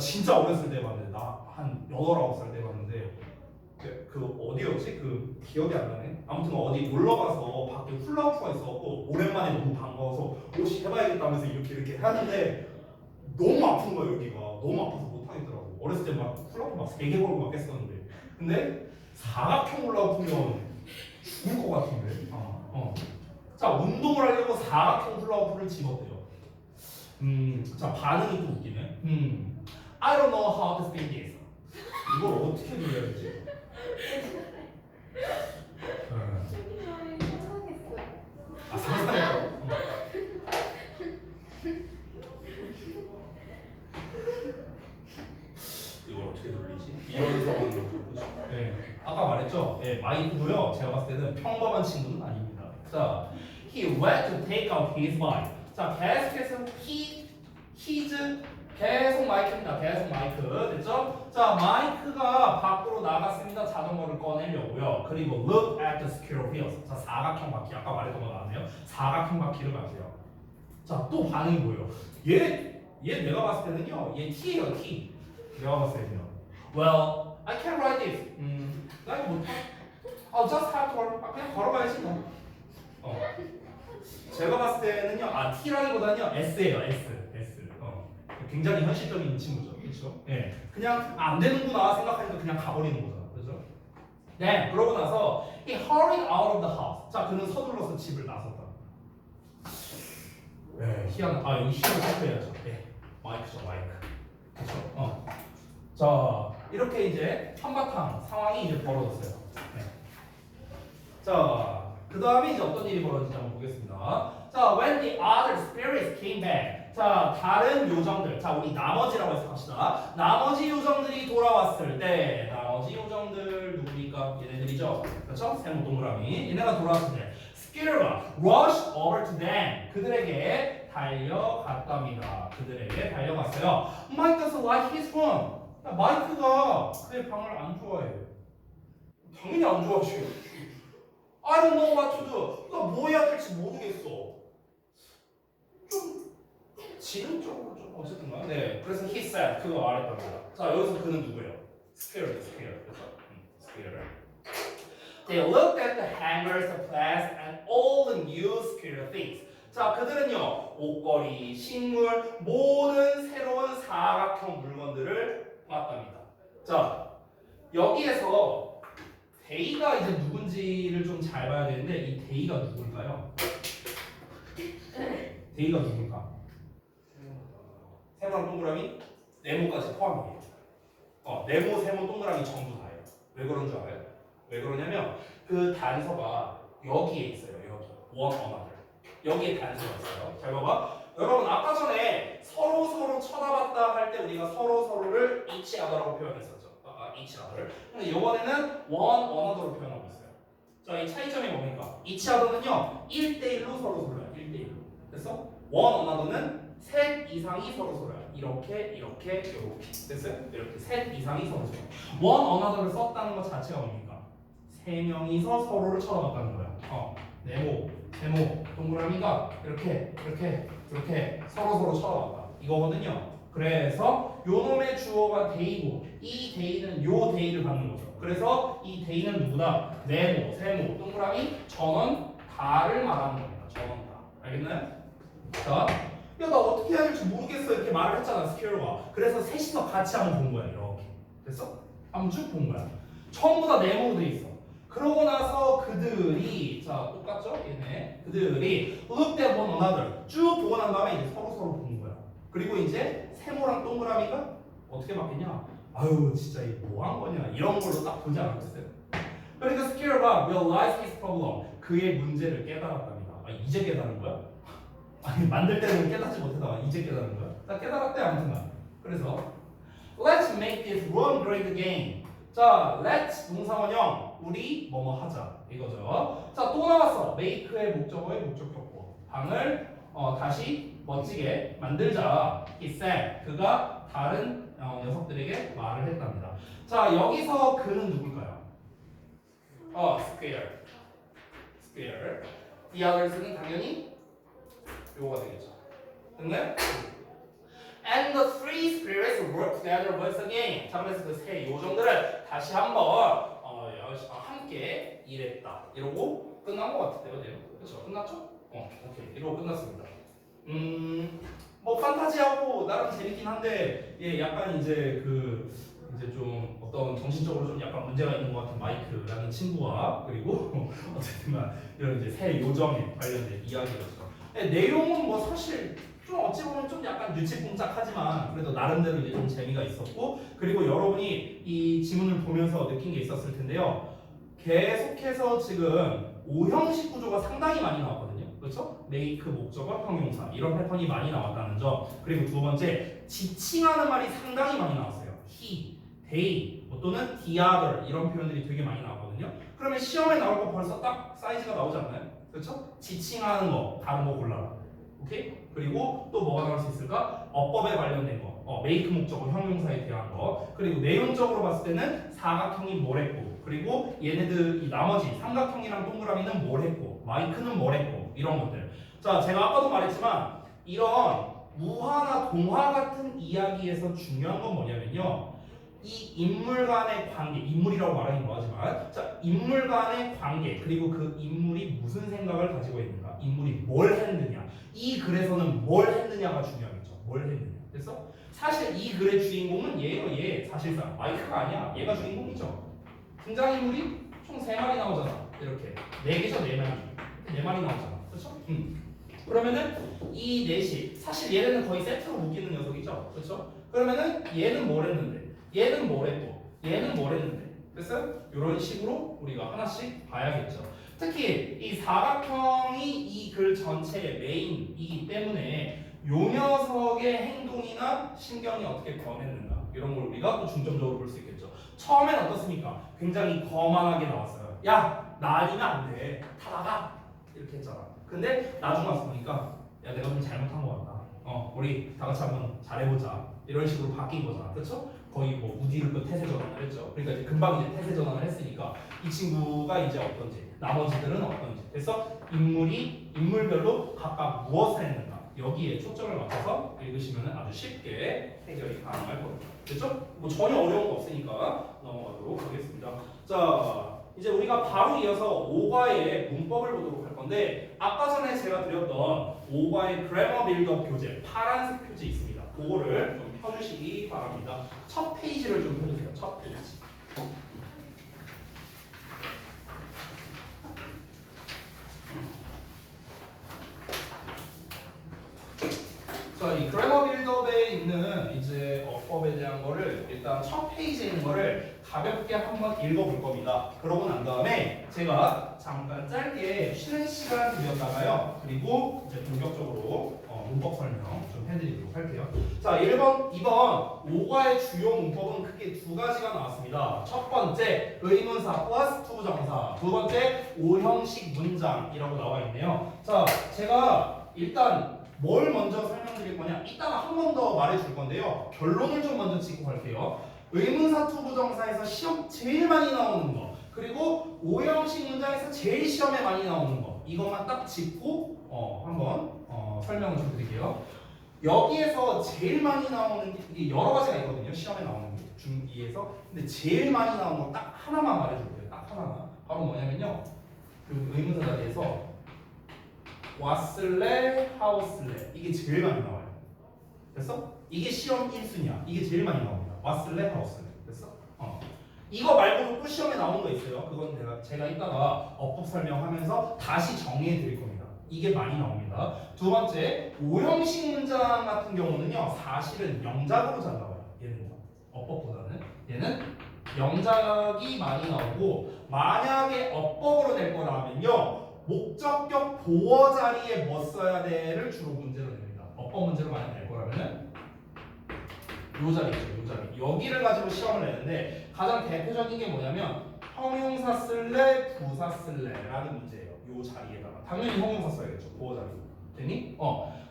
진짜 어렸을 때 봤는데 나 한 8, 9살 때 봤는데 그 어디였지? 그 기억이 안 나네. 아무튼 어디 놀러 가서 밖에 훌라후프가 있어갖고 오랜만에 너무 반가워서 옷이 해봐야겠다면서 이렇게 하는데 너무 아픈 거야 여기가. 너무 아파서 못 하겠더라고. 어렸을 때 막 훌라후프 막 3개 걸고 막 했었는데 근데 사각형 훌라후프면 죽을 것 같은데. 자, 운동을 하려고 사각형 훌라후프를 집었대요. 자, 반응이 또 웃기네. I don't know how to speak this. 이걸 어떻게 돌려야 되지? 아, 상상해요. 이걸 어떻게 돌리지? 이런 상황으로 그렇죠. 네. 아까 말했죠. 네, 마이크도요. 제가 봤을 때는 평범한 친구는 아닙니다. 자, he went to take out his bike. 자, 계속해서 his 계속 마이크입니다. 계속 마이크. 됐죠? 자, 마이크가 밖으로 나갔습니다. 자전거를 꺼내려고요. 그리고 look at the square wheels. 자, 사각형 바퀴. 아까 말했던 거 나왔네요. 사각형 바퀴를 가세요. 자, 또 반응이 뭐예요? 얘 내가 봤을 때는요. 얘 T예요, T. 내가 봤을 때는요. Well, I can't write this. 나 이거 못해. I'll just have to walk. 그냥 걸어가야지 뭐. 제가 봤을 때는요. T라기보다는요. S예요, S. 굉장히 현실적인 친구죠, 그렇죠? 예, 그냥 안 되는구나 생각하니까 그냥 가버리는 거잖아, 그렇죠? 네, 그러고 나서 he hurried out of the house. 자, 그는 서둘러서 집을 나섰다. 네, 여기 희한 체크해야죠. 네, 마이크죠, 마이크. 그렇죠? 자, 이렇게 이제 한바탕 상황이 이제 벌어졌어요. 네. 자, 그 다음에 이제 어떤 일이 벌어지는지 한번 보겠습니다. 자, when the other spirits came back. 자, 다른 요정들. 자, 우리 나머지라고 해석합시다. 나머지 요정들이 돌아왔을 때, 나머지 요정들 누구니까? 얘네들이죠. 그렇죠? 세모 동그라미. 얘네가 돌아왔을 때, 스키르가 rush over to them. 그들에게 달려갔답니다. 그들에게 달려갔어요. Mike doesn't like his room. 야, 마이크가 그의 방을 안 좋아해. 당연히 안 좋아하지. I don't know what to do. 나 뭐 해야 될지 모르겠어. 좀 지능적으로 좀 어쨌든 간에. 네, 그래서 he said 그거 말했답니다. 자, 여기서 그는 누구예요? Square. 그렇죠? Square. They looked at the hangers, the plants, and all the new square things. 자, 그들은요 옷걸이, 식물, 모든 새로운 사각형 물건들을 봤답니다. 자, 여기에서 데이가 이제 누군지를 좀 잘 봐야 되는데 이 데이가 누굴까요? 데이가 누굴까? 세모랑 동그라미, 네모까지 포함이에요. 네모, 세모, 동그라미 전부 다예요. 왜 그런 줄 알아요? 왜 그러냐면 그 단서가 여기에 있어요. 여기 one another. 여기에 단서가 있어요. 잘 봐봐. 여러분 아까 전에 서로 쳐다봤다 할 때 우리가 서로를 each other라고 표현했었죠. each other. 근데 이번에는 one another로 표현하고 있어요. 자, 이 차이점이 뭡니까? each other는요 1대1로 서로서로야. 1대1로. 그래서 one another는 셋 이상이 서로서로야. 이렇게 됐어요? 이렇게 셋 이상이 서로서로. one another를 썼다는 것 자체가 뭡니까? 세 명이서 서로를 쳐다봤다는 거야. 네모, 세모, 동그라미가 이렇게 서로 쳐다봤다. 이거거든요. 그래서 요 놈의 주어가 데이고 이 데이는 요 데이를 받는 거죠. 그래서 이 데이는 누구다? 네모, 세모, 동그라미, 전원 다를 말하는 겁니다. 전원 다. 알겠나요? 자, 야, 나 어떻게 해야 될지 모르겠어 이렇게 말을 했잖아 스퀘어가. 그래서 셋이서 같이 한번 본 거야. 이렇게 됐어? 한번 쭉 본 거야. 처음부 다 네모로 돼 있어. 그러고 나서 그들이 자 똑같죠? 얘네 그들이 looked at one another 쭉 보고 난 다음에 이제 서로 본 거야. 그리고 이제 세모랑 동그라미가 어떻게 바뀌냐? 아유 진짜 이 뭐 한 거냐? 이런 걸로 딱 보지 않았겠어요? 그러니까 스퀘어가 realized his problem 그의 문제를 깨달았답니다. 이제 깨달은 거야? 아니 만들 때는 깨닫지 못하다가 이제 깨달은 거야? 나 깨달았대 아무튼간. 그래서 let's make this room great again. 자, let's 동사원형 우리 뭐뭐 하자 이거죠. 자, 또 나왔어. make의 목적어의 목적격보. 방을 다시 멋지게 만들자. He said. 그가 다른 녀석들에게 말을 했답니다. 자, 여기서 그는 누굴까요? square. The others는 당연히 요거가 되겠죠. 됐나요? And the three spirits work together once again. 자, 그래서 그 세 요정들을 다시 한번 함께 일했다. 이러고 끝난 것 같은데요, 네. 그렇죠? 끝났죠? 오케이. 이러고 끝났습니다. 뭐 판타지하고 나름 재밌긴 한데, 예, 약간 이제 이제 좀 어떤 정신적으로 좀 약간 문제가 있는 것 같은 마이크라는 친구와 그리고 어쨌든간 이런 이제 새 요정에 관련된 이야기였죠. 네, 내용은 뭐 사실 좀 어찌 보면 좀 약간 유치뽕짝하지만 그래도 나름대로 이제 좀 재미가 있었고, 그리고 여러분이 이 지문을 보면서 느낀 게 있었을 텐데요. 계속해서 지금 오형식 구조가 상당히 많이 나왔거든요. 그렇죠? 메이크, 목적어, 형용사 이런 패턴이 많이 나왔다는 점. 그리고 두 번째, 지칭하는 말이 상당히 많이 나왔어요. he, they, 또는 the other 이런 표현들이 되게 많이 나왔거든요. 그러면 시험에 나올 거 벌써 딱 사이즈가 나오지 않나요? 그렇죠? 지칭하는 거, 다른 거 골라라. 오케이? 그리고 또 뭐가 나올 수 있을까? 어법에 관련된 거, 메이크 목적어, 형용사에 대한 거. 그리고 내용적으로 봤을 때는 사각형이 뭘 했고, 그리고 얘네들 이 나머지 삼각형이랑 동그라미는 뭘 했고, 마이크는 뭘 했고, 이런 것들. 자, 제가 아까도 말했지만 이런 무화나 동화 같은 이야기에서 중요한 건 뭐냐면요. 이 인물 간의 관계, 인물이라고 말하긴 뭐하지만, 자, 인물 간의 관계, 그리고 그 인물이 무슨 생각을 가지고 있는가, 인물이 뭘 했느냐, 이 글에서는 뭘 했느냐가 중요하겠죠. 뭘 했느냐. 그래서 사실 이 글의 주인공은 얘예요. 얘 사실상 마이크가 아니야. 얘가 주인공이죠. 등장인물이 총 3마리 나오잖아. 이렇게 4개죠. 4마리 4마리 나오잖아. 그렇죠? 그러면은 이 넷이 사실 얘네는 거의 세트로 묶이는 녀석이죠. 그렇죠? 그러면은 얘는 뭘 했는데, 얘는 뭘 했고, 얘는 뭘 했는데. 그래서 이런 식으로 우리가 하나씩 봐야겠죠. 특히 이 사각형이 이 글 전체의 메인이기 때문에 요 녀석의 행동이나 신경이 어떻게 변했는가, 이런 걸 우리가 또 중점적으로 볼 수 있겠죠. 처음엔 어떻습니까? 굉장히 거만하게 나왔어요. 야, 나 아니면 안 돼. 다 나가. 이렇게 했잖아. 근데 나중 와서 보니까 야, 내가 좀 잘못한 것 같다. 우리 다 같이 한번 잘해보자. 이런 식으로 바뀐 거잖아. 그렇죠? 거의 뭐 우디르크 태세 전환을 했죠. 그러니까 이제 금방 이제 태세 전환을 했으니까 이 친구가 이제 어떤지, 나머지들은 어떤지. 그래서 인물별로 각각 무엇을 했는가, 여기에 초점을 맞춰서 읽으시면 아주 쉽게 해결이 가능할 겁니다. 됐죠? 뭐 전혀 어려운 거 없으니까 넘어가도록 하겠습니다. 자, 이제 우리가 바로 이어서 5과의 문법을 보도록 할 건데, 아까 전에 제가 드렸던 5과의 그래머 빌드업 교재, 파란색 표지 있습니다. 그거를 좀 펴주시기 바랍니다. 첫 페이지를 좀 펴주세요. 첫 페이지. 자, 이 그래머 빌드업에 있는 이제 어법에 대한 거를 일단 첫 페이지에 있는 거를 가볍게 한번 읽어볼 겁니다. 그러고 난 다음에 제가 잠깐 짧게 쉬는 시간 드렸다가요. 그리고 이제 본격적으로 문법 설명 좀 해드리도록 할게요. 자, 1번, 2번 5과의 주요 문법은 크게 2가지가 나왔습니다. 첫 번째, 의문사 플러스 투부정사. 두 번째, 오형식 문장이라고 나와 있네요. 자, 제가 일단 뭘 먼저 설명드릴 거냐, 이따가 한 번 더 말해줄 건데요. 결론을 좀 먼저 짚고 갈게요. 의문사 투부정사에서 시험 제일 많이 나오는 거, 그리고 오형식 문장에서 제일 시험에 많이 나오는 거, 이것만 딱 짚고 한번 설명을 좀 드릴게요. 여기에서 제일 많이 나오는 게 여러 가지가 있거든요. 시험에 나오는 게 중2에서. 근데 제일 많이 나오는 거 딱 하나만 말해줄게요. 딱 하나만. 바로 뭐냐면요, 그 의문사 자리에서 왔을래, 하웠을래, 이게 제일 많이 나와요. 됐어? 이게 시험 1순위야. 이게 제일 많이 나옵니다. 왔을래, 하웠을래. 됐어? 이거 말고도 또 시험에 나오는 거 있어요. 그건 제가 이따가 어법 설명하면서 다시 정리해 드릴 겁니다. 이게 많이 나옵니다. 두 번째, 오형식 문장 같은 경우는요, 사실은 영작으로 잘 나와요. 얘는 어법보다는. 얘는 영작이 많이 나오고, 만약에 어법으로 낼 거라면요, 목적격 보어 자리에 뭐 써야 돼를 주로 문제로 냅니다. 어법 문제로 만약 낼 거라면은 요 자리 있죠, 요 자리. 여기를 가지고 시험을 내는데 가장 대표적인 게 뭐냐면 형용사 쓸래, 부사 쓸래라는 문제예요. 요 자리에다가 당연히 형용사 써야겠죠, 보어 자리. 됐니?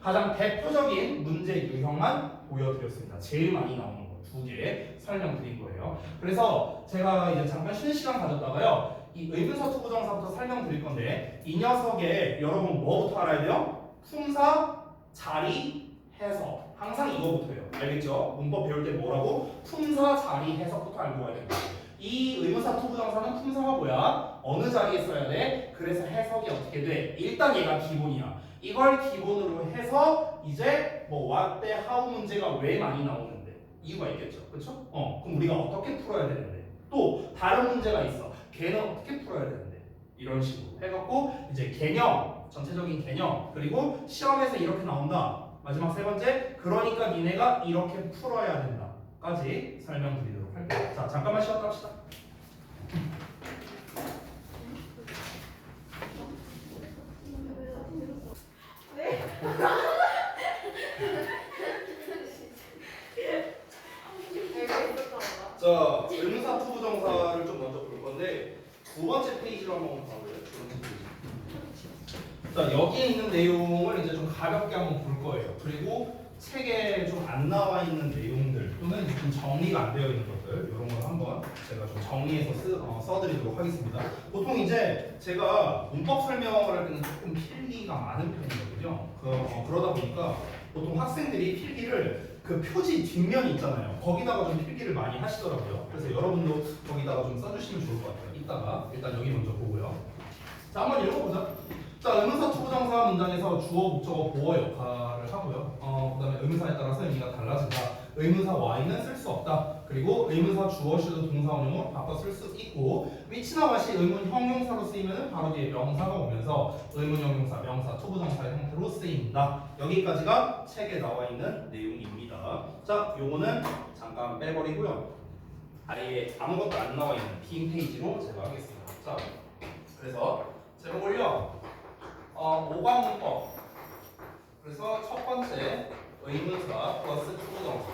가장 대표적인 문제 유형만 보여드렸습니다. 제일 많이 나오는 거 2개 설명드린 거예요. 그래서 제가 이제 잠깐 쉬는 시간 가졌다가요, 이 의문사 투부정사부터 설명드릴 건데, 이 녀석에 여러분 뭐부터 알아야 돼요? 품사, 자리, 해석 항상 이거부터예요. 알겠죠? 문법 배울 때 뭐라고? 품사 자리 해석부터 알고 가야 됩니다. 이 의문사 투부정사는 품사가 뭐야? 어느 자리에 써야 돼? 그래서 해석이 어떻게 돼? 일단 얘가 기본이야. 이걸 기본으로 해서 이제 뭐 what, the, how 문제가 왜 많이 나오는데 이유가 있겠죠. 그렇죠? 그럼 우리가 어떻게 풀어야 되는데 또 다른 문제가 있어. 걔는 어떻게 풀어야 되는데 이런 식으로 해갖고 이제 개념, 전체적인 개념 그리고 시험에서 이렇게 나온다. 마지막 세 번째, 그러니까 니네가 이렇게 풀어야 된다까지 설명드리도록 할게요. 자, 잠깐만 쉬었다 합시다. 네? 자, 의문사 투부정사를 좀 먼저 볼 건데 두 번째 페이지로 한번 가볼래요? 두 번째 페이지. 자, 여기에 있는 내용을 이제 좀 가볍게 한번 볼 거예요. 그리고 책에 좀 안 나와 있는 내용들 또는 좀 정리가 안 되어 있는 것들 이런 걸 한번 제가 좀 정리해서 써드리도록 하겠습니다. 보통 이제 제가 문법 설명을 할 때는 조금 필기가 많은 편이거든요. 그러다 보니까 보통 학생들이 필기를 그 표지 뒷면이 있잖아요. 거기다가 좀 필기를 많이 하시더라고요. 그래서 여러분도 거기다가 좀 써주시면 좋을 것 같아요. 이따가 일단 여기 먼저 보고요. 자, 한번 읽어보자. 자, 의문사 투부정사 문장에서 주어, 목적어, 보어 역할을 하고요. 그다음에 의문사에 따라서 의미가 달라진다. 의문사 Y는 쓸 수 없다. 그리고 의문사 주어, should 동사 원형으로 바꿔 쓸 수 있고 which나 what이 의문 형용사로 쓰이면 바로 뒤에 명사가 오면서 의문 형용사, 명사, 투부정사의 형태로 쓰입니다. 여기까지가 책에 나와 있는 내용입니다. 자, 요거는 잠깐 빼버리고요. 아예 아무것도 안 나와 있는 빈 페이지로 제가 하겠습니다. 자, 그래서 제목을요. 5강 문법. 그래서 첫 번째 의문사 플러스 투부정사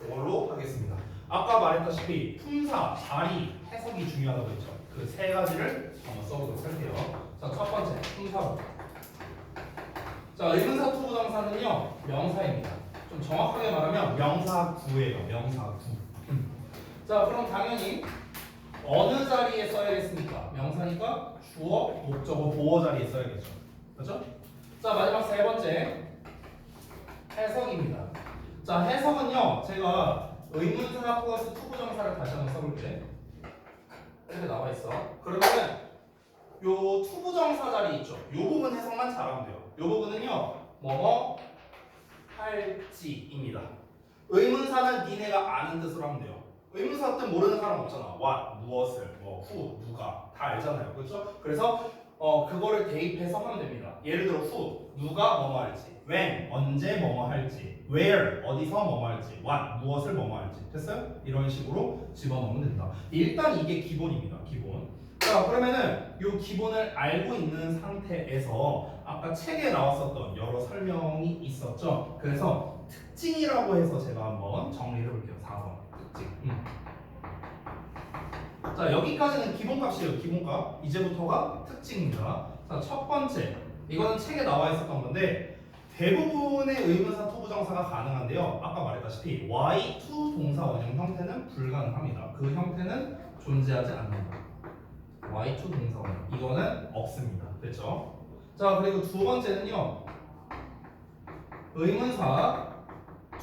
이걸로 하겠습니다. 아까 말했다시피 품사, 자리, 해석이 중요하다고 했죠. 그 세 가지를 한번 써보도록 할게요. 자, 첫 번째 품사로. 자, 의문사 투부정사는요 명사입니다. 좀 정확하게 말하면 명사구예요. 명사구. 자, 그럼 당연히 어느 자리에 써야겠습니까? 명사니까 주어, 목적어, 보어 자리에 써야겠죠. 그렇죠? 자, 마지막 세 번째 해석입니다. 자, 해석은요 제가 의문사 플러스 투부정사를 다시 한번 써볼게. 이렇게 나와 있어. 그러면은 요 투부정사 자리 있죠. 요 부분 해석만 잘하면 돼요. 요 부분은요 뭐뭐 할지입니다. 의문사는 니네가 아는 뜻으로 하면 돼요. 의문사 뜻 모르는 사람 없잖아. what, 무엇을, 뭐 who, 누가 다 알잖아요. 그렇죠? 그래서 그거를 대입해서 하면 됩니다. 예를 들어 who, 누가 뭐뭐 할지, when, 언제 뭐뭐 할지, where, 어디서 뭐뭐 할지, what, 무엇을 뭐뭐 할지. 됐어요? 이런 식으로 집어넣으면 된다. 일단 이게 기본입니다. 기본. 자, 그러면은 이 기본을 알고 있는 상태에서 아까 책에 나왔었던 여러 설명이 있었죠. 그래서 특징이라고 해서 제가 한번 정리를 해볼게요. 4번 특징. 자, 여기까지는 기본값이에요. 기본값. 이제부터가 특징입니다. 자, 첫 번째. 이거는 책에 나와 있었던 건데 대부분의 의문사 투부정사가 가능한데요. 아까 말했다시피 Y to 동사 원형 형태는 불가능합니다. 그 형태는 존재하지 않는다. Y to 동사 원형. 이거는 없습니다. 됐죠? 자, 그리고 두 번째는요. 의문사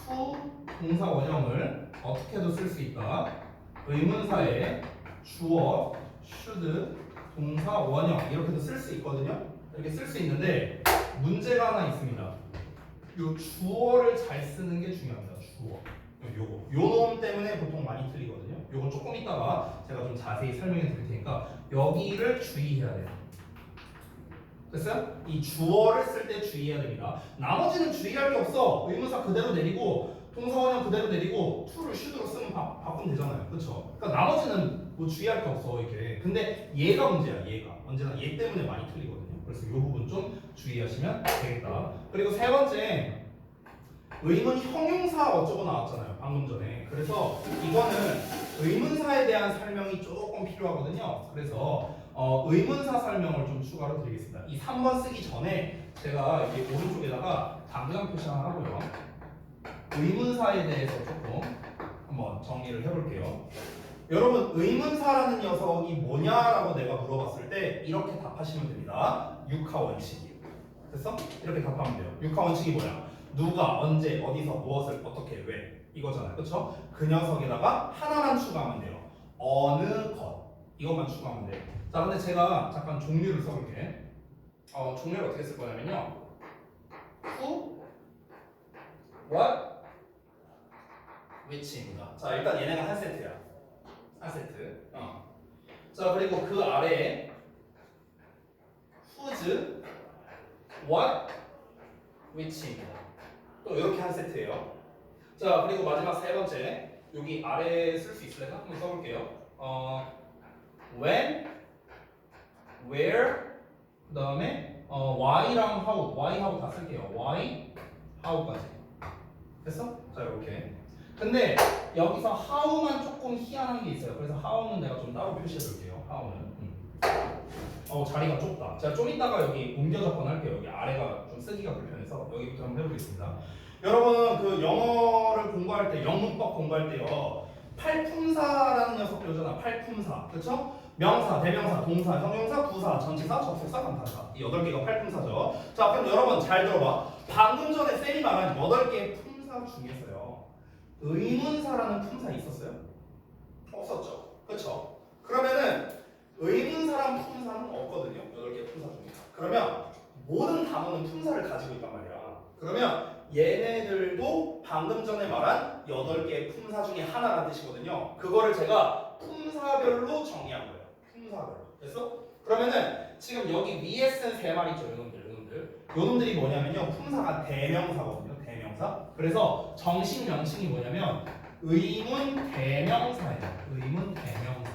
to 동사 원형을 어떻게도 쓸 수 있다. 의문사에 주어, should, 동사 원형 이렇게도 쓸 수 있거든요. 이렇게 쓸 수 있는데 문제가 하나 있습니다. 요 주어를 잘 쓰는 게 중요합니다. 주어. 요거. 요 놈 때문에 보통 많이 틀리거든요. 요건 조금 이따가 제가 좀 자세히 설명해 드릴 테니까 여기를 주의해야 돼요. 됐어요? 이 주어를 쓸 때 주의해야 됩니다. 나머지는 주의할 게 없어. 의문사 그대로 내리고 동사 원형 그대로 내리고 to를 should로 쓰면 바꾸면 되잖아요. 그렇죠? 그러니까 나머지는 뭐 주의할 게 없어 이게. 근데 얘가 문제야. 얘가 언제나 얘 때문에 많이 틀리거든요. 그래서 이 부분 좀 주의하시면 되겠다. 그리고 세 번째 의문 형용사 어쩌고 나왔잖아요. 방금 전에. 그래서 이거는 의문사에 대한 설명이 조금 필요하거든요. 그래서 의문사 설명을 좀 추가로 드리겠습니다. 이 3번 쓰기 전에 제가 이렇게 오른쪽에다가 당장 표시 하나 하고요. 의문사에 대해서 조금 한번 정리를 해볼게요. 여러분 의문사라는 녀석이 뭐냐라고 내가 물어봤을 때 이렇게 답하시면 됩니다. 육하 원칙이에요. 됐어? 이렇게 답하면 돼요. 육하 원칙이 뭐야? 누가 언제 어디서 무엇을 어떻게 왜 이거잖아요. 그쵸? 그 녀석에다가 하나만 추가하면 돼요. 어느 것 이것만 추가하면 돼요. 자 근데 제가 잠깐 종류를 써볼게. 종류를 어떻게 쓸 거냐면요. who, what, which입니다. 자 일단 얘네가 한 세트야. 한 세트. 자 그리고 그 아래에 whose, what, which입니다. 또 이렇게 한 세트예요. 자 그리고 마지막 세 번째 여기 아래에 쓸 수 있을까? 한번 써볼게요. when, where, 그 다음에 why랑 how, why하고 다 쓸게요. why, how까지. 됐어? 자 이렇게. 근데 여기서 how만 조금 희한한 게 있어요. 그래서 how는 내가 좀 따로 표시해 둘게요. how는. 자리가 좁다. 제가 좀 이따가 여기 옮겨 접근할게요. 여기 아래가 좀 쓰기가 불편해서 여기부터 한번 해보겠습니다. 여러분 그 영어를 공부할 때 영문법 공부할 때요. 팔품사라는 녀석 배우잖아. 팔품사. 그렇죠? 명사, 대명사, 동사, 형용사, 부사, 전치사, 접속사, 감탄사. 이 8개가 팔품사죠. 자, 그럼 여러분 잘 들어봐. 방금 전에 쌤이 말한 8개의 품사 중에서요. 의문사라는 품사 있었어요? 없었죠. 그렇죠? 그러면은 의문사란 품사는 없거든요. 8개 품사 중에. 그러면 모든 단어는 품사를 가지고 있단 말이야. 그러면 얘네들도 방금 전에 말한 8개의 품사 중에 하나라는 뜻이거든요. 그거를 제가 품사별로 정의한 거예요. 품사별로. 됐어? 그러면은 지금 여기 위에 쓴 세 마리 있죠. 요놈들이 뭐냐면요. 품사가 대명사거든요. 대명사. 그래서 정식 명칭이 뭐냐면 의문 대명사예요. 의문 대명사.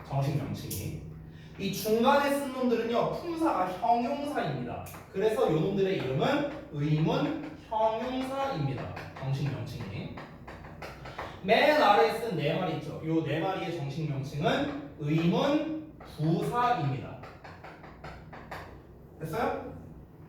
정식 명칭이. 이 중간에 쓴 놈들은요. 품사가 형용사입니다. 그래서 요 놈들의 이름은 의문 형용사입니다. 정식 명칭이. 맨 아래에 쓴 네 마리 있죠. 요 네 마리의 정식 명칭은 의문 부사입니다. 됐어요?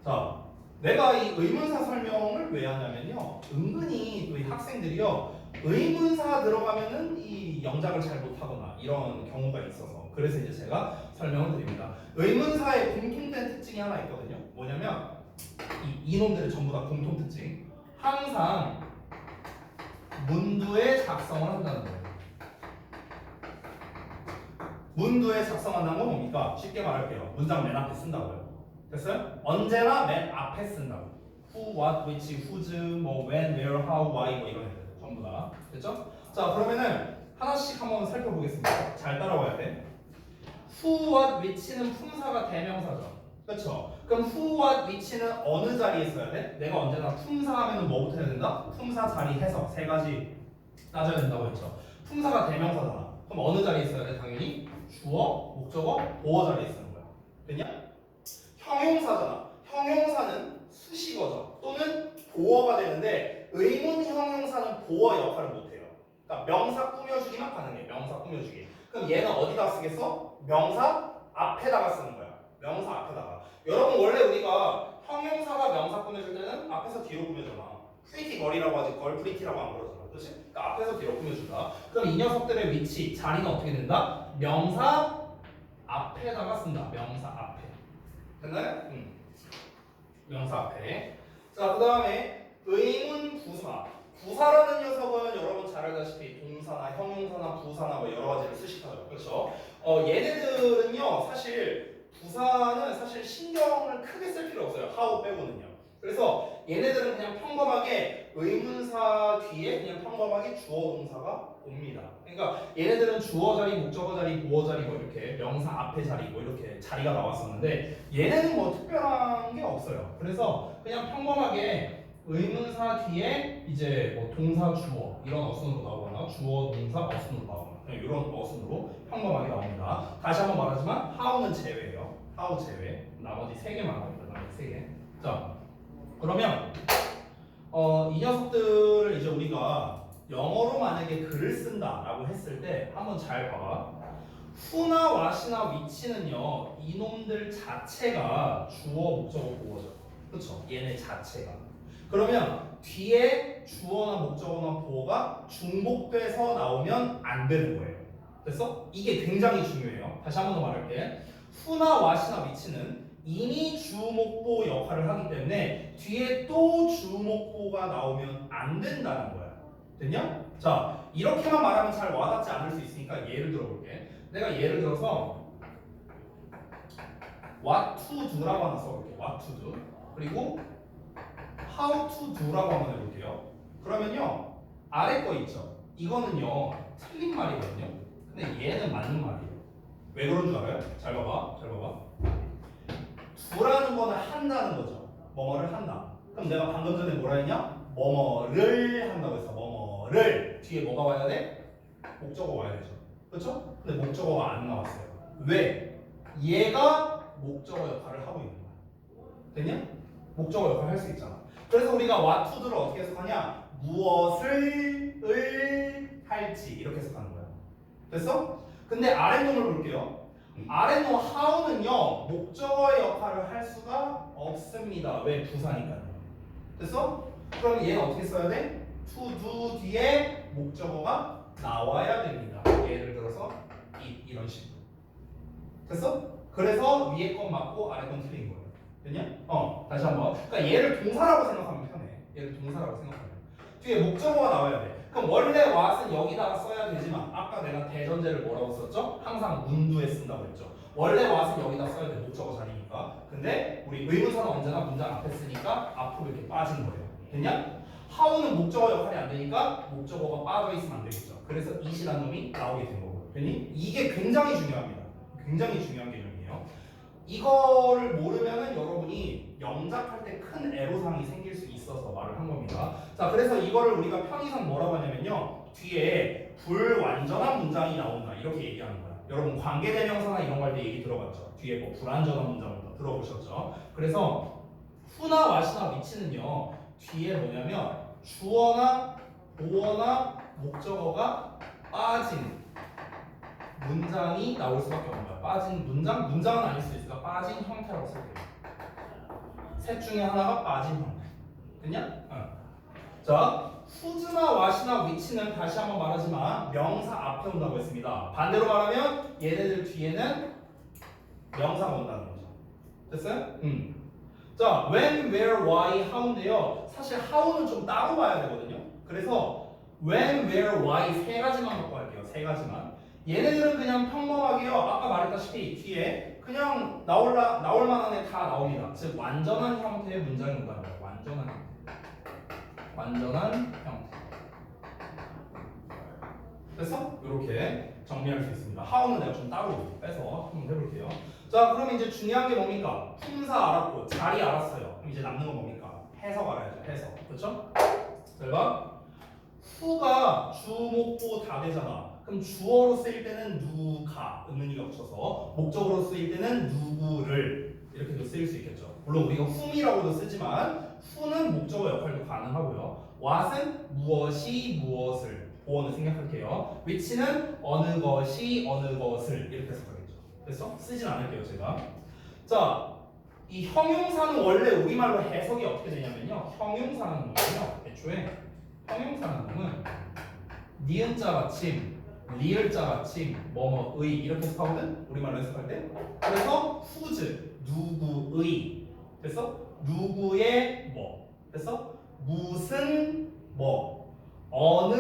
자, 내가 이 의문사 설명을 왜 하냐면요. 은근히 또 이 학생들이요. 의문사 들어가면은 이 영작을 잘 못하거나 이런 경우가 있어서 그래서 이제 제가 설명을 드립니다. 의문사의 공통된 특징이 하나 있거든요. 뭐냐면 이놈들의 전부 다 공통 특징. 항상 문두에 작성을 한다는 거예요. 문두에 작성한다는 건 뭡니까? 쉽게 말할게요. 문장 맨 앞에 쓴다고요. 됐어요? 언제나 맨 앞에 쓴다고. Who, what, which, whose, 뭐 when, where, how, why 뭐 이런 애들 전부 다. 됐죠? 자 그러면은 하나씩 한번 살펴보겠습니다. 잘 따라와야 돼. Who, what, which는 품사가 대명사죠. 그렇죠? 그럼 who, what, which는 어느 자리에 써야 돼? 내가 언제나 품사하면 뭐부터 해야 된다? 품사 자리 해석 세 가지 따져야 된다고 했죠. 품사가 대명사잖아. 그럼 어느 자리에 써야 돼? 당연히 주어, 목적어, 보어 자리에 쓰는 거야. 됐냐? 형용사잖아. 형용사는 수식어죠. 또는 보어가 되는데 의문 형용사는 보어 역할을 못해요. 그러니까 명사 꾸며주기만 가능해. 명사 꾸며주기. 그럼 얘는 어디다 쓰겠어? 명사 앞에다가 쓰는 거야. 명사 앞에다가. 여러분 원래 우리가 형용사가 명사 꾸며줄 때는 앞에서 뒤로 꾸며주잖아. 프리티 걸이라고 하지 걸 프리티라고 안 그러잖아. 그렇지? 그러니까 앞에서 뒤로 꾸며준다. 그럼 이 녀석들의 위치, 자리는 어떻게 된다? 명사 앞에다가 쓴다. 명사 앞에. 됐나요? 명사 앞에. 자, 그 다음에 의문 부사. 부사라는 녀석은 여러분 잘 알다시피 동사나 형용사나 부사나 뭐 여러 가지를 수식하죠. 그렇죠? 얘네들은요, 사실 부사는 사실 신경을 크게 쓸 필요 없어요. how 빼고는요. 그래서 얘네들은 그냥 평범하게 의문사 뒤에 그냥 평범하게 주어 동사가 옵니다. 그러니까 얘네들은 주어 자리, 목적어 자리, 보어 자리 뭐 이렇게 명사 앞에 자리 뭐 이렇게 자리가 나왔었는데 얘네는 뭐 특별한 게 없어요. 그래서 그냥 평범하게 의문사 뒤에 이제 뭐 동사 주어 이런 어순으로 나오거나 주어 동사 어순으로 나오거나 그냥 이런 어순으로 평범하게 나옵니다. 다시 한번 말하지만 how는 제외예요. how 제외. 나머지 3개만 나옵니다. 나머지 3개. 자, 그러면 이 녀석들을 이제 우리가 영어로 만약에 글을 쓴다라고 했을 때 한번 잘 봐봐. who나 what이나 which는요 이놈들 자체가 주어, 목적어, 보어죠. 그렇죠? 얘네 자체가. 그러면 뒤에 주어나 목적어나 보어가 중복돼서 나오면 안 되는 거예요. 됐어? 이게 굉장히 중요해요. 다시 한 번 더 말할게. who나 what이나 which는 이미 주목보 역할을 하기 때문에 뒤에 또 주목보가 나오면 안 된다는 거야. 됐냐? 자, 이렇게만 말하면 잘 와닿지 않을 수 있으니까 예를 들어볼게. 내가 예를 들어서 what to do라고 하나 써볼게. what to do. 그리고 how to do라고 한번 해볼게요. 그러면요, 아래 거 있죠? 이거는요, 틀린 말이거든요. 근데 얘는 맞는 말이에요. 왜 그런 줄 알아요? 잘 봐봐. 잘 봐봐. do라는 거는 한다는 거죠. 뭐뭐를 한다. 그럼 내가 방금 전에 뭐라 했냐? 뭐뭐를 한다고 했어. 뭐뭐를. 뒤에 뭐가 와야 돼? 목적어 와야 되죠. 그렇죠? 근데 목적어가 안 나왔어요. 왜? 얘가 목적어 역할을 하고 있는 거야. 됐냐? 목적어 역할을 할 수 있잖아. 그래서 우리가 what to do를 어떻게 해석하냐? 무엇을 할지 이렇게 해석하는 거야. 됐어? 근데 아랫놈을 볼게요. 아랫놈 how는요 목적어의 역할을 할 수가 없습니다. 왜? 부사니까요. 됐어? 그럼 얘는 어떻게 써야 돼? to do 뒤에 목적어가 나와야 됩니다. 예를 들어서 이런 식으로. 됐어? 그래서 위에 건 맞고 아래 건 틀린 거예요. 됐냐? 다시 한번. 그러니까 얘를 동사라고 생각하면 편해. 얘를 동사라고 생각하면. 뒤에 목적어가 나와야 돼. 그럼 원래 what은 여기다가 써야 되지만 아까 내가 대전제를 뭐라고 썼죠? 항상 문두에 쓴다고 했죠. 원래 what은 여기다 써야 돼. 목적어 자리니까. 근데 우리 의문사는 언제나 문장 앞에 쓰니까 앞으로 이렇게 빠진 거예요. 됐냐? how는 목적어 역할이 안 되니까 목적어가 빠져 있으면 안 되겠죠. 그래서 it이라는 놈이 나오게 된 거고. 됐니? 이게 굉장히 중요합니다. 굉장히 중요한 개념이에요. 이거를 모르면은 여러분이 영작할 때 큰 애로사항이 생길 수 있어서 말을 한 겁니다. 자, 그래서 이거를 우리가 편의상 뭐라고 하냐면요. 뒤에 불완전한 문장이 나온다. 이렇게 얘기하는 거야. 여러분 관계대명사나 이런 거 할 때 얘기 들어봤죠? 뒤에 뭐 불완전한 문장부터 들어보셨죠? 그래서 who나 what이나 which는요. 뒤에 뭐냐면 주어나 보어나 목적어가 빠진 문장이 나올 수밖에 없는 거야. 빠진 문장? 문장은 아닐 수 있으니까 빠진 형태라고 쓸게요. 셋 중에 하나가 빠진 형태. 됐냐? 자, who's나 what이나 which는 다시 한번 말하지만 명사 앞에 온다고 했습니다. 반대로 말하면 얘네들 뒤에는 명사가 온다는 거죠. 됐어요? 자, when, where, why, how인데요. 사실 how는 좀 따로 봐야 되거든요. 그래서 when, where, why 세 가지만 갖고 할게요. 세 가지만. 얘네들은 그냥 평범하게요. 아까 말했다시피 뒤에 그냥 나올 만한 애 다 나옵니다. 즉 완전한 형태의 문장이 온다는 거예요. 완전한 형태. 완전한 형태. 됐어? 이렇게 정리할 수 있습니다. how는 내가 좀 따로 빼서 한번 해볼게요. 자, 그럼 이제 중요한 게 뭡니까? 품사 알았고 자리 알았어요. 그럼 이제 남는 건 뭡니까? 해석 알아야죠. 해석. 그렇죠? 잘 봐. who가 주목보 다 되잖아. 그럼 주어로 쓰일 때는 누가 의문이가 붙여서 목적으로 쓰일 때는 누구를 이렇게도 쓰일 수 있겠죠. 물론 우리가 whom이라고도 쓰지만 who는 목적어 역할도 가능하고요. what은 무엇이 무엇을 보어는 생략할게요. which는 어느 것이 어느 것을 이렇게 해석하겠죠. 됐어? 쓰진 않을게요 제가. 자, 이 형용사는 원래 우리말로 해석이 어떻게 되냐면요. 형용사는 뭐냐면 애초에 형용사는 놈은 니은자 받침 리을자 받침 뭐뭐의 이렇게 해석하거든? 우리말로 해석할 때. 그래서 whose 누구의 됐어? 누구의 뭐 됐어? 무슨 뭐 어느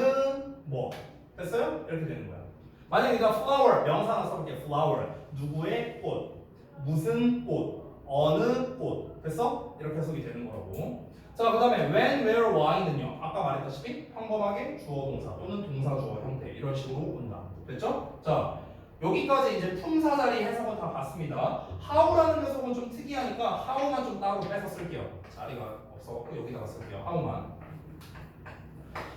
뭐 됐어요? 이렇게 되는 거야. 만약에 내가 flower 명사 하나 써볼게. flower 누구의 꽃 무슨 꽃 어느 꽃 됐어? 이렇게 해석이 되는 거라고. 자, 그 다음에 when, where, why는요. 아까 말했다시피 평범하게 주어 동사 또는 동사 주어 형태 이런 식으로 온다. 됐죠? 자, 여기까지 이제 품사 자리 해석은 다 봤습니다. how라는 녀석은 좀 특이하니까 how만 좀 따로 빼서 쓸게요. 자리가 없어갖고 여기다가 쓸게요. how만.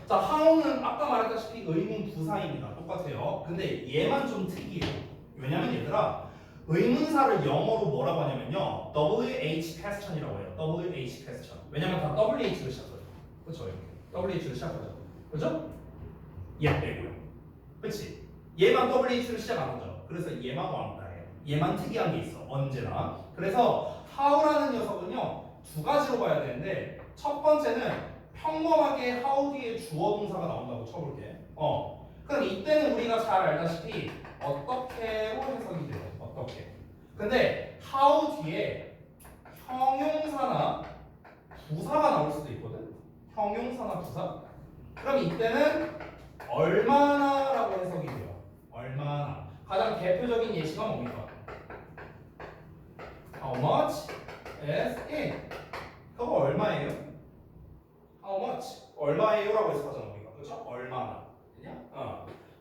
자, how는 아까 말했다시피 의문 부사입니다. 똑같아요. 근데 얘만 좀 특이해요. 왜냐면 얘들아 의문사를 영어로 뭐라고 하냐면요. WH question이라고 해요. WH question. 왜냐면 다 WH로 시작해요. 그렇죠? 이렇게 WH로 시작하죠. 그렇죠? 얘 빼고요. 그렇지? 얘만 WH로 시작 안 하죠. 그래서 얘만 왕따예요. 얘만 특이한 게 있어. 언제나. 그래서 how라는 녀석은요. 두 가지로 봐야 되는데 첫 번째는 평범하게 how 뒤에 주어 동사가 나온다고 쳐볼게. 그럼 이때는 우리가 잘 알다시피 어떻게로 해석이 돼요. 어떻게? 근데 how 뒤에 형용사나 부사가 나올 수도 있거든. 형용사나 부사. 그럼 이때는 얼마나라고 해석이 돼요. 얼마나. 가장 대표적인 예시가 뭡니까? How much is it? 그거 얼마예요? How much? 얼마예요라고 해석하잖아 우리가. 그렇죠? 얼마나. 되냐?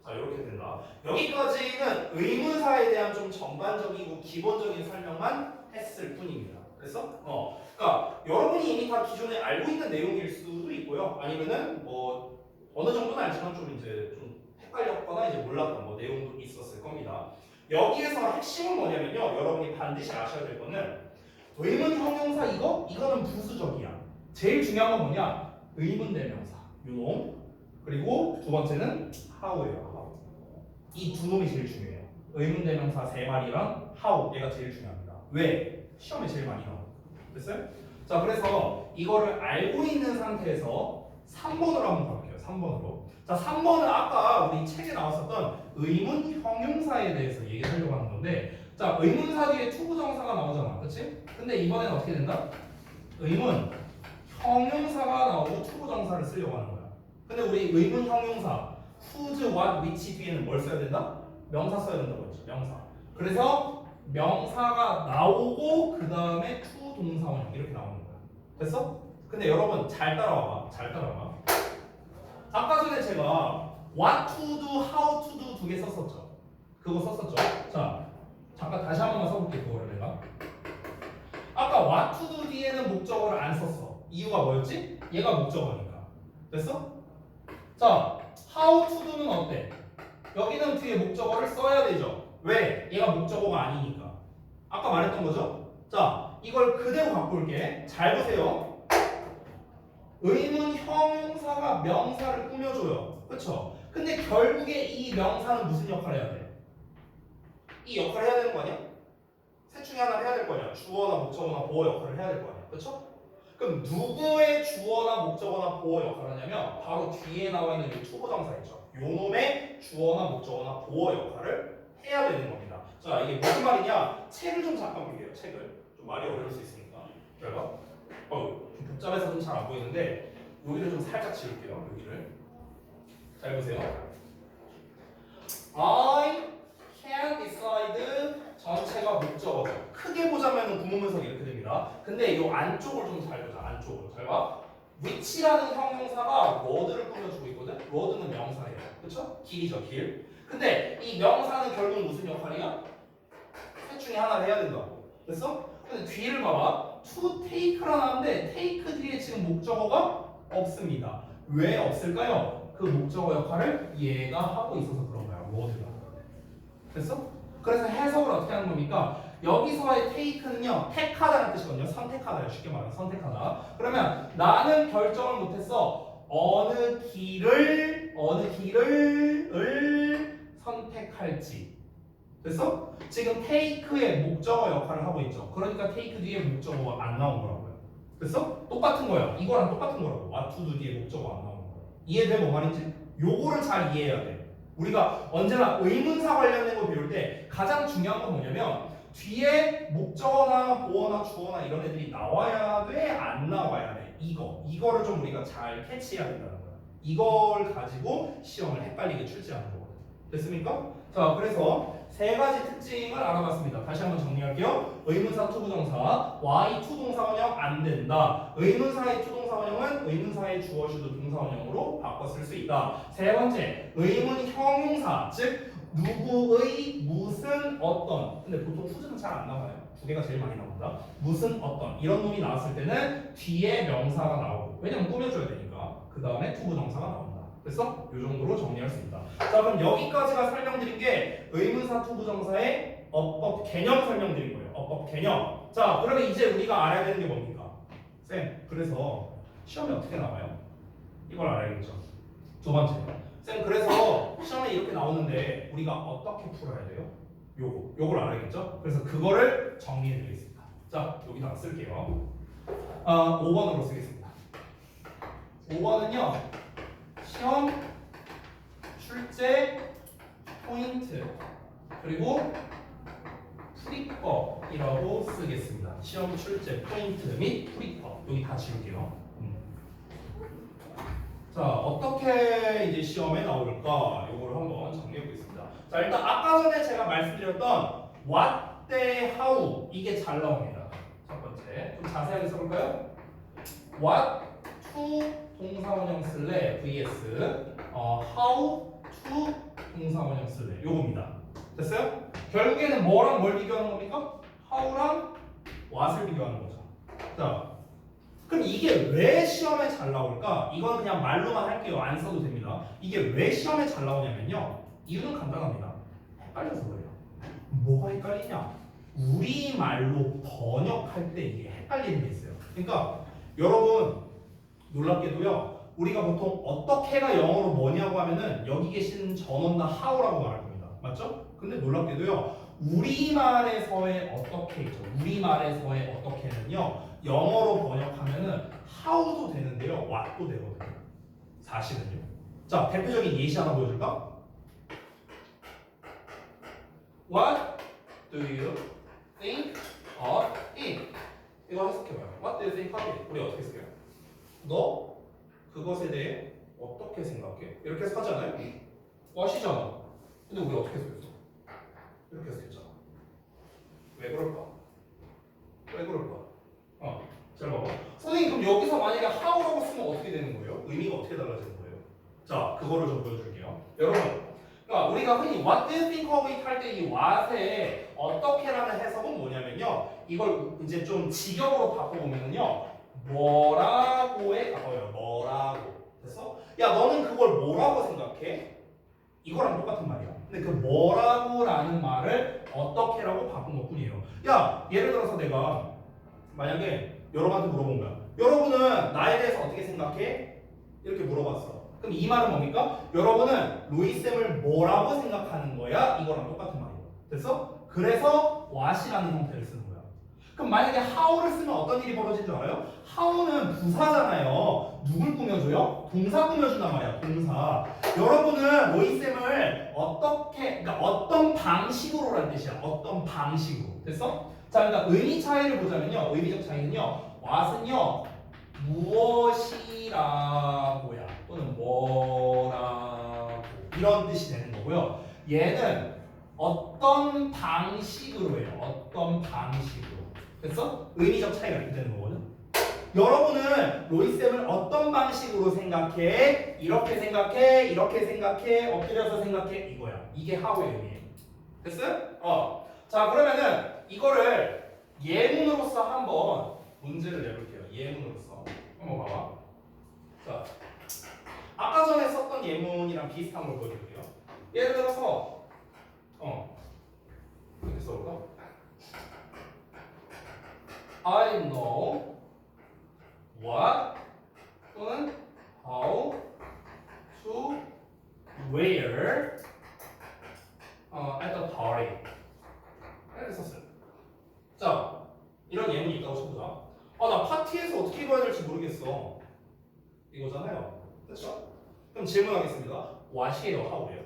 자 이렇게 된다. 여기까지는 의문사에 대한 좀 전반적이고 기본적인 설명만 했을 뿐입니다. 그래서 그러니까 여러분이 이미 다 기존에 알고 있는 내용일 수도 있고요. 아니면은 뭐 어느 정도는 알지만 좀 이제 좀 헷갈렸거나 이제 몰랐던 뭐 내용도 있었을 겁니다. 여기에서 핵심은 뭐냐면요. 여러분이 반드시 아셔야 될 거는 의문 형용사 이거는 부수적이야. 제일 중요한 건 뭐냐? 의문 대명사 요놈. 그리고 두 번째는 how예요. 이 두 놈이 제일 중요해요. 의문 대명사 세 마리랑 how 얘가 제일 중요합니다. 왜? 시험에 제일 많이 나와요. 됐어요? 자 그래서 이거를 알고 있는 상태에서 3번으로 한번 가볼게요. 3번으로. 자 3번은 아까 우리 책에 나왔었던 의문 형용사에 대해서 얘기하려고 하는 건데 자 의문사 뒤에 투부정사가 나오잖아. 그치? 근데 이번엔 어떻게 된다? 의문 형용사가 나오고 투부정사를 쓰려고 하는 거야. 근데 우리 의문 형용사 whose, what, which 뒤에는 뭘 써야 된다? 명사 써야 된다고 했죠. 명사. 그래서 명사가 나오고 그 다음에 to 동사원형 이렇게 나오는 거야. 됐어? 근데 여러분 잘 따라와봐. 잘 따라와봐. 아까 전에 제가 what to do, how to do 두 개 썼었죠. 그거 썼었죠. 자 잠깐 다시 한 번만 써볼게 그거를 내가. 아까 what to do 뒤에는 목적어를 안 썼어. 이유가 뭐였지? 얘가 목적어니까. 됐어? 자 how to do는 어때? 여기는 뒤에 목적어를 써야 되죠. 왜? 얘가 목적어가 아니니까. 아까 말했던 거죠? 자, 이걸 그대로 갖고 올게. 잘 보세요. 의문 형용사가 명사를 꾸며줘요. 그쵸? 근데 결국에 이 명사는 무슨 역할을 해야 돼? 이 역할을 해야 되는 거 아니야? 셋 중에 하나를 해야 될 거 아니야? 주어나 목적어나 보어 역할을 해야 될 거 아니야? 그쵸? 그럼 누구의 주어나 목적어나 보어 역할을 하냐면 바로 뒤에 나와 있는 이 투부정사 있죠. 요놈의 주어나 목적어나 보어 역할을 해야 되는 겁니다. 자 이게 무슨 말이냐? 책을 좀 잠깐 볼게요. 책을 좀 말이 어려울 수 있으니까. 기다려봐. 좀 복잡해서 좀 잘 안 보이는데 여기를 좀 살짝 지울게요. 여기를 잘 보세요. I can decide 전체가 목적어죠. 크게 보자면 구문문석이 이렇게 됩니다. 근데 이 안쪽을 좀 잘 보자. 안쪽을 잘 봐. which라는 형용사가 word를 꾸며주고 있거든. word는 명사예요. 그렇죠? 길이죠, 길. 근데 이 명사는 결국 무슨 역할이야? 셋 중에 하나를 해야 된다고. 됐어? 근데 뒤를 봐봐. to take라 나왔는데 take 뒤에 지금 목적어가 없습니다. 왜 없을까요? 그 목적어 역할을 얘가 하고 있어서 그런 거야. word가. 됐어? 그래서 해석을 어떻게 하는 겁니까? 여기서의 take는요, 택하다는 뜻이거든요. 선택하다요. 쉽게 말하면 선택하다. 그러면 나는 결정을 못했어. 어느 길을 선택할지. 됐어? 지금 take의 목적어 역할을 하고 있죠. 그러니까 take 뒤에 목적어가 안 나온 거라고요. 됐어? 똑같은 거야. 이거랑 똑같은 거라고. what to do 뒤에 목적어가 안 나오는 거야. 이해돼? 뭐 말인지? 요거를 잘 이해해야 돼. 우리가 언제나 의문사 관련된 거 배울 때 가장 중요한 건 뭐냐면 뒤에 목적어나 보어나 주어나 이런 애들이 나와야 돼? 안 나와야 돼? 이거를 좀 우리가 잘 캐치해야 된다는 거야. 이걸 가지고 시험을 헷갈리게 출제하는 거거든. 됐습니까? 자, 그래서 세 가지 특징을 알아봤습니다. 다시 한번 정리할게요. 의문사 투부정사, y 투동사원형 안 된다. 의문사의 투동사원형은 의문사의 주어 슈드 동사원형으로 바꿔 쓸 수 있다. 세 번째, 의문 형용사, 즉 누구의 무슨 어떤. 근데 보통 후즈는 잘 안 나와요. 두 개가 제일 많이 나온다. 무슨 어떤 이런 놈이 나왔을 때는 뒤에 명사가 나오고, 왜냐면 꾸며줘야 되니까. 그 다음에 투부정사가 나온다. 됐어? 이 정도로 정리할 수 있다. 자, 그럼 여기까지가 설명드린 게 의문사 투부정사의 어법 개념 설명드린 거예요. 어법 개념. 자, 그러면 이제 우리가 알아야 되는 게 뭡니까? 쌤, 그래서 시험에 어떻게 나와요? 이걸 알아야겠죠. 두 번째. 쌤, 그래서 시험에 이렇게 나오는데 우리가 어떻게 풀어야 돼요? 요걸 알아야겠죠? 그래서 그거를 정리해 드리겠습니다. 자, 여기다가 쓸게요. 5번으로 쓰겠습니다. 5번은요. 시험 출제 포인트 그리고 풀이법이라고 쓰겠습니다. 시험 출제 포인트 및 풀이법 여기 다 지울게요. 자, 어떻게 이제 시험에 나올까? 이거를 한번 정리해 보겠습니다. 자, 일단 아까 전에 제가 말씀드렸던 what, 대 how 이게 잘 나옵니다. 첫 번째 좀 자세하게 써볼까요? what to 동사원형 쓸래 vs how to 동사원형 쓸래 요겁니다. 됐어요? 결국에는 뭐랑 뭘 비교하는 겁니까? how랑 what을 비교하는 거죠. 자, 그럼 이게 왜 시험에 잘 나올까? 이건 그냥 말로만 할게요. 안 써도 됩니다. 이게 왜 시험에 잘 나오냐면요. 이유는 간단합니다. 헷갈려서 그래요. 뭐가 헷갈리냐? 우리말로 번역할 때 이게 헷갈리는 게 있어요. 그러니까 여러분 놀랍게도요. 우리가 보통 어떻게가 영어로 뭐냐고 하면은 여기 계신 전원나 how라고 말할 겁니다. 맞죠? 근데 놀랍게도요. 우리말에서의 어떻게 있죠? 우리말에서의 어떻게는요. 영어로 번역하면은 how도 되는데요. what도 되거든요. 사실은요. 자, 대표적인 예시 하나 보여줄까? What do you think of it? 이거 해석해봐요. What do you think of it? 우리 어떻게 해석해요? 너 그것에 대해 어떻게 생각해? 이렇게 해석하잖아요. what이잖아. 근데 우리 어떻게 해석했어? 이렇게 해석했잖아. 왜 그럴까? 왜 그럴까? 잘 봐봐. 선생님 그럼 여기서 만약에 how라고 쓰면 어떻게 되는 거예요? 의미가 어떻게 달라지는 거예요? 자, 그거를 좀 보여줄게요. 여러분, 그러니까 우리가 흔히 what do you think of it 할 때 이 what의 어떻게라는 해석은 뭐냐면요. 이걸 이제 좀 직역으로 바꿔보면요. 뭐라고에 가까워요. 뭐라고. 됐어? 야, 너는 그걸 뭐라고 생각해? 이거랑 똑같은 말이야. 근데 그 뭐라고라는 말을 어떻게라고 바꾼 것뿐이에요. 야, 예를 들어서 내가 만약에 여러분한테 물어본 거야. 여러분은 나에 대해서 어떻게 생각해? 이렇게 물어봤어. 그럼 이 말은 뭡니까? 여러분은 로이쌤을 뭐라고 생각하는 거야? 이거랑 똑같은 말이에요. 됐어? 그래서 what이라는 형태를 쓰는 거야. 그럼 만약에 how를 쓰면 어떤 일이 벌어진 줄 알아요? how는 부사잖아요. 누굴 꾸며줘요? 동사 꾸며준단 말이야. 동사. 여러분은 로이쌤을 어떻게, 그러니까 어떤 방식으로라는 뜻이야. 어떤 방식으로. 됐어? 자, 그러니까 의미 차이를 보자면요. 의미적 차이는요. what은요. 무엇이라고야. 또는 뭐라고. 이런 뜻이 되는 거고요. 얘는 어떤 방식으로 해요. 어떤 방식으로. 됐어? 의미적 차이가 이렇게 되는 거거든. 여러분은 로이쌤을 어떤 방식으로 생각해? 이렇게 생각해? 이렇게 생각해? 엎드려서 생각해? 이거야. 이게 how의 의미예요. 됐어요? 자, 그러면은 이거를 예문으로서 한번 문제를 내볼게요. 예문으로서. 한번 봐봐. 자, 아까 전에 썼던 예문이랑 비슷한 걸 보여줄게요. 예를 들어서 이렇게 써볼까? I know what 또는 how to wear at the party. 이렇게 썼어요. 자, 이런 예문이 있다고 쳐보자. 나 파티에서 어떻게 입어야 될지 모르겠어. 이거잖아요. 됐죠? 그럼 질문하겠습니다. what이에요? how예요?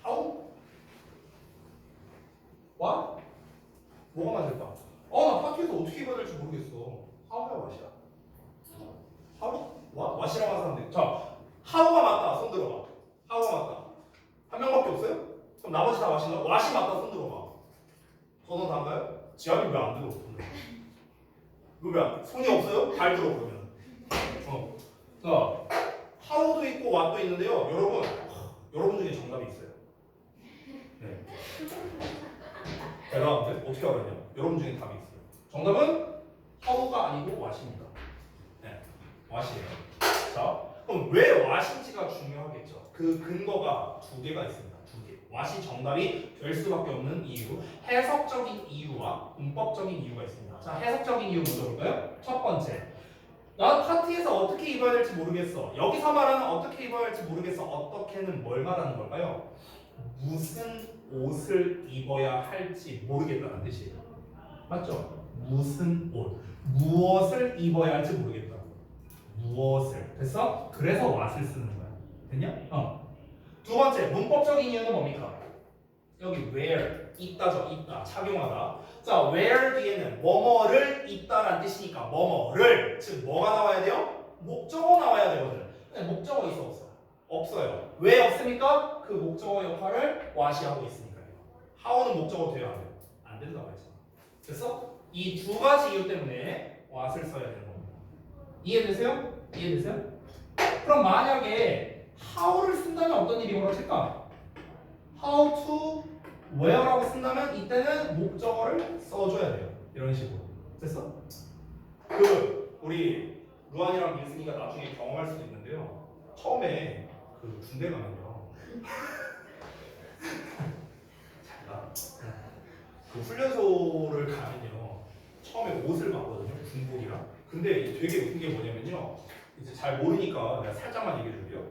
how? what? 뭐가 맞을까? 나 파티에서 어떻게 입어야 될지 모르겠어. how야 what이야? how? what이라고 하는 사람들. 자, how가 맞다. 손 들어봐. how가 맞다. 한 명밖에 없어요? 그럼 나머지 다 what인가? what이 맞다. 손 들어봐. 전원 다인가요? 지압이 왜 안 들어? 이거 왜 손이 없어요? 발 들어 그러면. 자, how도 있고 what도 있는데요. 여러분 중에 정답이 있어요. 네. 대단한데? 어떻게 알았냐? 여러분 중에 답이 있어요. 정답은 how가 아니고 what입니다. 네, what이에요. 자, 그럼 왜 what인지가 중요하겠죠. 그 근거가 두 개가 있습니다. 두 개. what이 정답이 될 수밖에 없는 이유, 해석적인 이유와 문법적인 이유가 있습니다. 자, 해석적인 이유 먼저 볼까요? 첫 번째, 나 파티에서 어떻게 입어야 될지 모르겠어. 여기서 말하는 어떻게 입어야 할지 모르겠어. 어떻게는 뭘 말하는 걸까요? 무슨 옷을 입어야 할지 모르겠다는 뜻이에요. 맞죠? 무슨 옷, 무엇을 입어야 할지 모르겠다고. 무엇을. 됐어? 그래서 what을 쓰는 거야. 됐냐? 두 번째, 문법적인 이유는 뭡니까? 여기 where 있다죠. 있다. 착용하다. 자, where 뒤에는 뭐뭐를 있다라는 뜻이니까 뭐뭐를 즉 뭐가 나와야 돼요? 목적어 나와야 되거든. 근데 목적어 있어 없어? 없어요. 왜 없습니까? 그 목적어 역할을 what이 하고 있으니까요. how는 목적어 돼야 안 돼요? 안 된다고 했잖아. 그래서 이 두 가지 이유 때문에 what을 써야 되는 겁니다. 이해되세요? 이해되세요? 그럼 만약에 how를 쓴다면 어떤 일이 벌어질까? how to where라고 쓴다면 이때는 목적어를 써줘야 돼요. 이런 식으로. 됐어? 그 우리 루안이랑 민승이가 나중에 경험할 수도 있는데요. 처음에 그 군대 가면요. 그 훈련소를 가면요. 처음에 옷을 봤거든요. 군복이랑. 근데 되게 웃긴 게 뭐냐면요. 이제 잘 모르니까 내가 살짝만 얘기해 줄게요.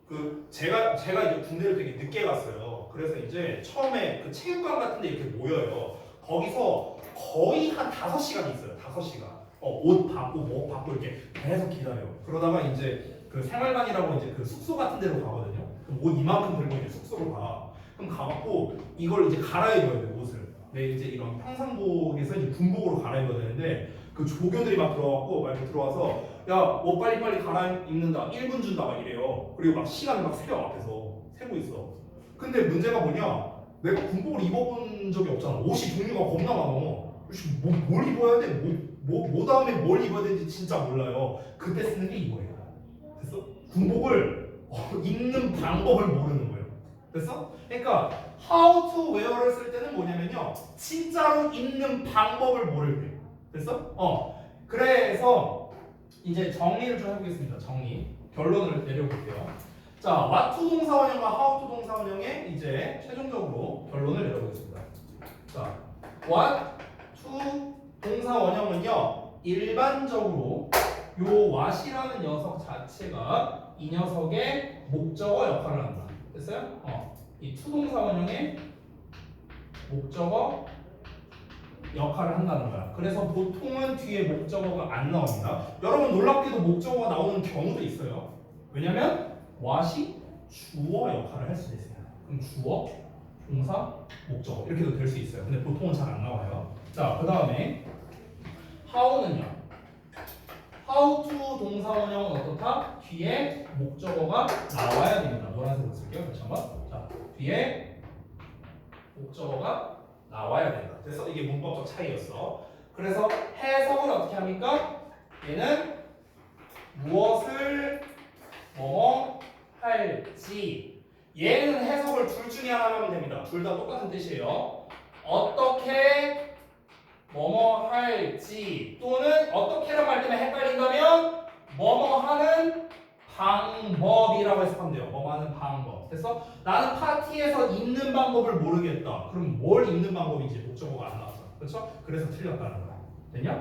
그 제가 이제 군대를 되게 늦게 갔어요. 그래서 이제 처음에 그 체육관 같은 데 이렇게 모여요. 거기서 거의 한 5시간 있어요. 5시간. 옷 받고 뭐 받고 이렇게 계속 기다려요. 그러다가 이제 그 생활관이라고 이제 그 숙소 같은 데로 가거든요. 그럼 옷 이만큼 들고 이제 숙소로 가. 그럼 가갖고 이걸 이제 갈아입어야 돼요. 옷을. 네, 이제 이런 평상복에서 이제 군복으로 갈아입어야 되는데 그 조교들이 막 들어와갖고 막 이렇게 들어와서 야, 옷 빨리빨리 갈아입는다. 1분 준다 막 이래요. 그리고 막 시간을 막 세요. 앞에서 세고 있어. 근데 문제가 뭐냐? 내가 군복을 입어본 적이 없잖아. 옷이 종류가 겁나 많아. 뭘 입어야 돼? 뭐 다음에 뭘 입어야 되는지 진짜 몰라요. 그때 쓰는 게 이거예요. 됐어? 군복을 입는 방법을 모르는 거예요. 됐어? 그러니까 how to wear를 쓸 때는 뭐냐면요. 진짜로 입는 방법을 모를 때. 됐어? 그래서 이제 정리를 좀 해보겠습니다. 정리. 결론을 내려볼게요. 자, what to 동사원형과 how to 동사원형의 이제 최종적으로 결론을 내려보겠습니다. 자, what to 동사원형은요. 일반적으로 요 what이라는 녀석 자체가 이 녀석의 목적어 역할을 한다. 됐어요? 이 to 동사원형의 목적어 역할을 한다는 거야. 그래서 보통은 뒤에 목적어가 안 나옵니다. 여러분 놀랍게도 목적어가 나오는 경우도 있어요. 왜냐면 what이 주어 역할을 할 수도 있어요. 그럼 주어, 동사, 목적어 이렇게도 될 수 있어요. 근데 보통은 잘 안 나와요. 자, 그 다음에 how는요. how to 동사원형은 어떻다? 뒤에 목적어가 나와야 됩니다. 노란색으로 쓸게요. 다시 한번. 자, 뒤에 목적어가 나와야 된다. 그래서 이게 문법적 차이였어. 그래서 해석은 어떻게 합니까? 얘는 무엇을 뭐뭐 할지. 얘는 해석을 둘 중에 하나 하면 됩니다. 둘 다 똑같은 뜻이에요. 어떻게 뭐뭐 할지 또는 어떻게라고 할 때만 헷갈린다면 뭐뭐 하는 방법이라고 해석하면 돼요. 뭐뭐 하는 방법. 그래서 나는 파티에서 입는 방법을 모르겠다. 그럼 뭘 입는 방법인지 목적어가 안 나왔어. 그렇죠? 그래서 틀렸다는 거야. 됐냐?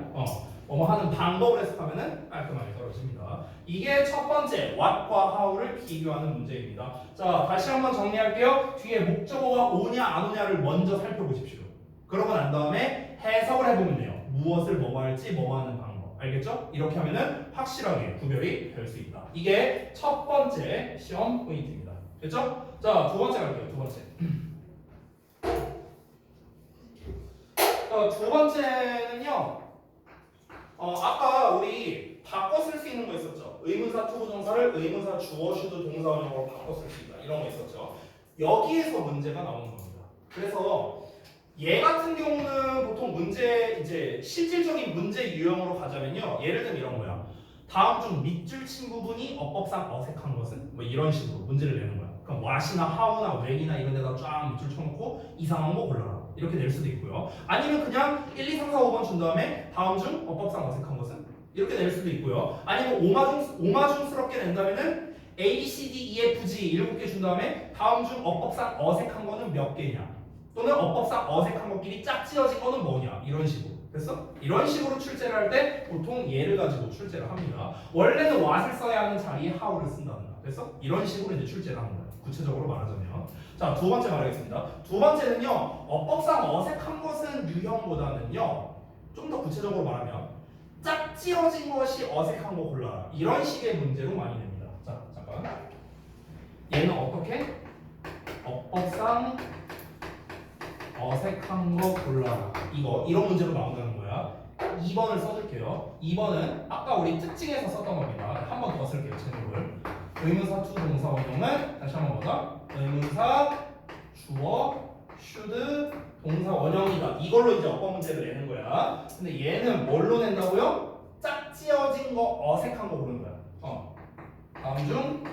뭐뭐 하는 방법을 해석하면은 깔끔하게 떨어집니다. 이게 첫 번째 what과 how를 비교하는 문제입니다. 자, 다시 한번 정리할게요. 뒤에 목적어가 오냐 안 오냐를 먼저 살펴보십시오. 그러고 난 다음에 해석을 해보면 돼요. 무엇을 뭐뭐 할지 뭐뭐 하는 방법. 알겠죠? 이렇게 하면은 확실하게 구별이 될 수 있다. 이게 첫 번째 시험 포인트입니다. 됐죠? 자, 두 번째 갈게요. 두 번째. 두 번째는요. 아까 우리 바꿔 쓸 수 있는 거 있었죠? 의문사 투부정사를 의문사 주어 슈드 동사원형으로 바꿔 쓸 수 있다. 이런 거 있었죠? 여기에서 문제가 나오는 겁니다. 그래서 얘 같은 경우는 보통 문제 이제 실질적인 문제 유형으로 가자면요. 예를 들면 이런 거야. 다음 중 밑줄 친 부분이 어법상 어색한 것은 뭐 이런 식으로 문제를 내는 거야. 그럼 what이나 how나 when이나 이런 데다 쫙 밑줄 쳐놓고 이상한 거 골라라. 이렇게 낼 수도 있고요. 아니면 그냥 1, 2, 3, 4, 5번 준 다음에 다음 중 어법상 어색한 것은 이렇게 낼 수도 있고요. 아니면 오마중스럽게 낸다면은 A, B, C, D, E, F, G 7개 준 다음에 다음 중 어법상 어색한 거는 몇 개냐. 또는 어법상 어색한 것끼리 짝지어진 거는 뭐냐. 이런 식으로. 됐어? 이런 식으로 출제를 할 때 보통 얘를 가지고 출제를 합니다. 원래는 what을 써야 하는 자리에 how를 쓴답니다. 됐어? 이런 식으로 이제 출제를 합니다. 구체적으로 말하자면. 자, 두 번째 말하겠습니다. 두 번째는요. 어법상 어색한 것은 유형보다는요. 좀 더 구체적으로 말하면 짝지어진 것이 어색한 거 골라라. 이런 식의 문제로 많이 냅니다. 자, 잠깐. 얘는 어떻게? 어법상 어색한 거 골라라. 이거 이런 문제로 나온다는 거야. 2번을 써줄게요. 2번은 아까 우리 특징에서 썼던 겁니다. 한 번 더 쓸게요. 제목을. 의문사 to 동사 원형은 다시 한 번 보자. 의문사 주어 should 동사 원형이다. 이걸로 이제 어법 문제를 내는 거야. 근데 얘는 뭘로 낸다고요? 짝지어진 거 어색한 거 고르는 거야. 다음 중